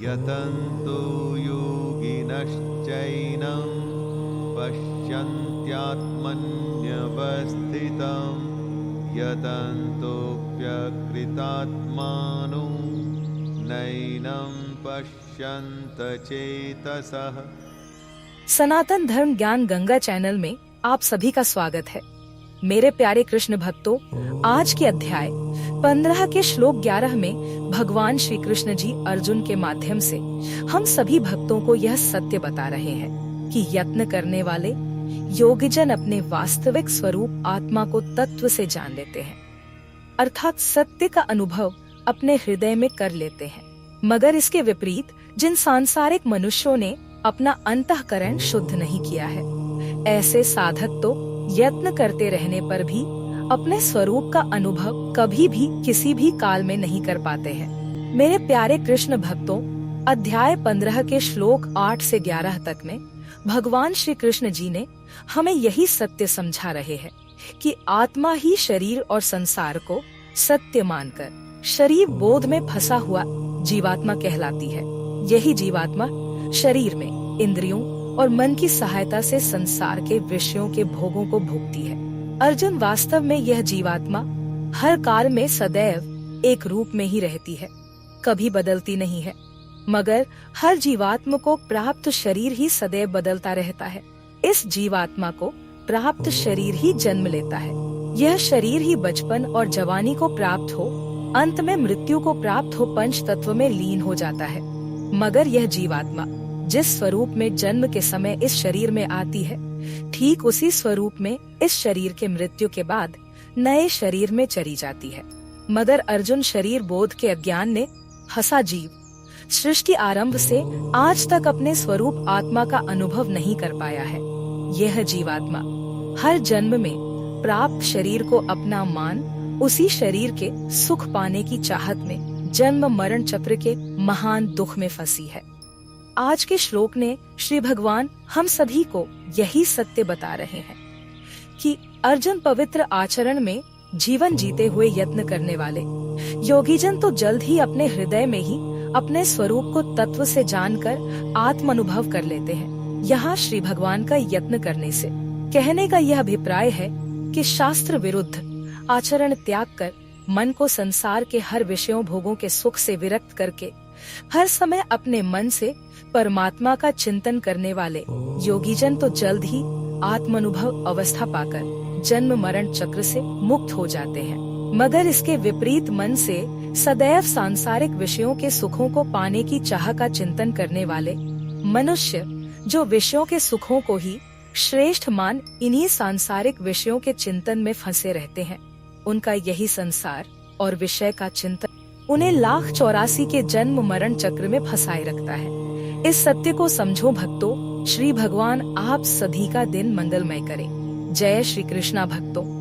यतन्तो योगिनश्चैनं पश्यन्त्यात्मन्यवस्थितं यतन्तोऽप्यकृतात्मानो नैनं पश्यन्त चेतसः। सनातन धर्म ज्ञान गंगा चैनल में आप सभी का स्वागत है। मेरे प्यारे कृष्ण भक्तों, आज के अध्याय 15 के श्लोक 11 में भगवान श्री कृष्ण जी अर्जुन के माध्यम से हम सभी भक्तों को यह सत्य बता रहे हैं कि यत्न करने वाले योगीजन अपने वास्तविक स्वरूप आत्मा को तत्व से जान लेते हैं, अर्थात सत्य का अनुभव अपने हृदय में कर लेते हैं। मगर इसके विपरीत जिन सांसारिक मनुष्यों ने अपना अंतःकरण शुद्ध नहीं किया है, ऐसे साधक तो यत्न करते रहने पर भी अपने स्वरूप का अनुभव कभी भी किसी भी काल में नहीं कर पाते हैं। मेरे प्यारे कृष्ण भक्तों, अध्याय 15 के श्लोक 8 से 11 तक में भगवान श्री कृष्ण जी ने हमें यही सत्य समझा रहे हैं कि आत्मा ही शरीर और संसार को सत्य मानकर शरीर बोध में फंसा हुआ जीवात्मा कहलाती है। यही जीवात्मा शरीर में इंद्रियों और मन की सहायता से संसार के विषयों के भोगों को भोगती है। अर्जुन, वास्तव में यह जीवात्मा हर काल में सदैव एक रूप में ही रहती है, कभी बदलती नहीं है। मगर हर जीवात्मा को प्राप्त शरीर ही सदैव बदलता रहता है। इस जीवात्मा को प्राप्त शरीर ही जन्म लेता है। यह शरीर ही बचपन और जवानी को प्राप्त हो, अंत में मृत्यु को प्राप्त हो पंच तत्व में लीन हो जाता है। मगर यह जीवात्मा जिस स्वरूप में जन्म के समय इस शरीर में आती है, ठीक उसी स्वरूप में इस शरीर के मृत्यु के बाद नए शरीर में चली जाती है। मगर अर्जुन, शरीर बोध के अज्ञान ने हंसा जीव सृष्टि आरंभ से आज तक अपने स्वरूप आत्मा का अनुभव नहीं कर पाया है। यह जीवात्मा हर जन्म में प्राप्त शरीर को अपना मान उसी शरीर के सुख पाने की चाहत में जन्म मरण चक्र के महान दुख में फंसी है। आज के श्लोक ने श्री भगवान हम सभी को यही सत्य बता रहे हैं कि अर्जुन, पवित्र आचरण में जीवन जीते हुए यत्न करने वाले योगीजन तो जल्द ही अपने हृदय में ही अपने स्वरूप को तत्व से जानकर आत्म अनुभव कर लेते हैं। यहाँ श्री भगवान का यत्न करने से कहने का यह अभिप्राय है कि शास्त्र विरुद्ध आचरण त्याग कर मन को संसार के हर विषयों भोगों के सुख से विरक्त करके हर समय अपने मन से परमात्मा का चिंतन करने वाले योगीजन तो जल्द ही आत्मानुभव अवस्था पाकर जन्म मरण चक्र से मुक्त हो जाते हैं। मगर इसके विपरीत मन से सदैव सांसारिक विषयों के सुखों को पाने की चाह का चिंतन करने वाले मनुष्य, जो विषयों के सुखों को ही श्रेष्ठ मान इन्हीं सांसारिक विषयों के चिंतन में फंसे रहते हैं, उनका यही संसार और विषय का चिंतन उन्हें लाख 84 के जन्म मरण चक्र में फंसाए रखता है। इस सत्य को समझो भक्तों। श्री भगवान आप सभी का दिन मंगलमय करे। जय श्री कृष्णा भक्तों।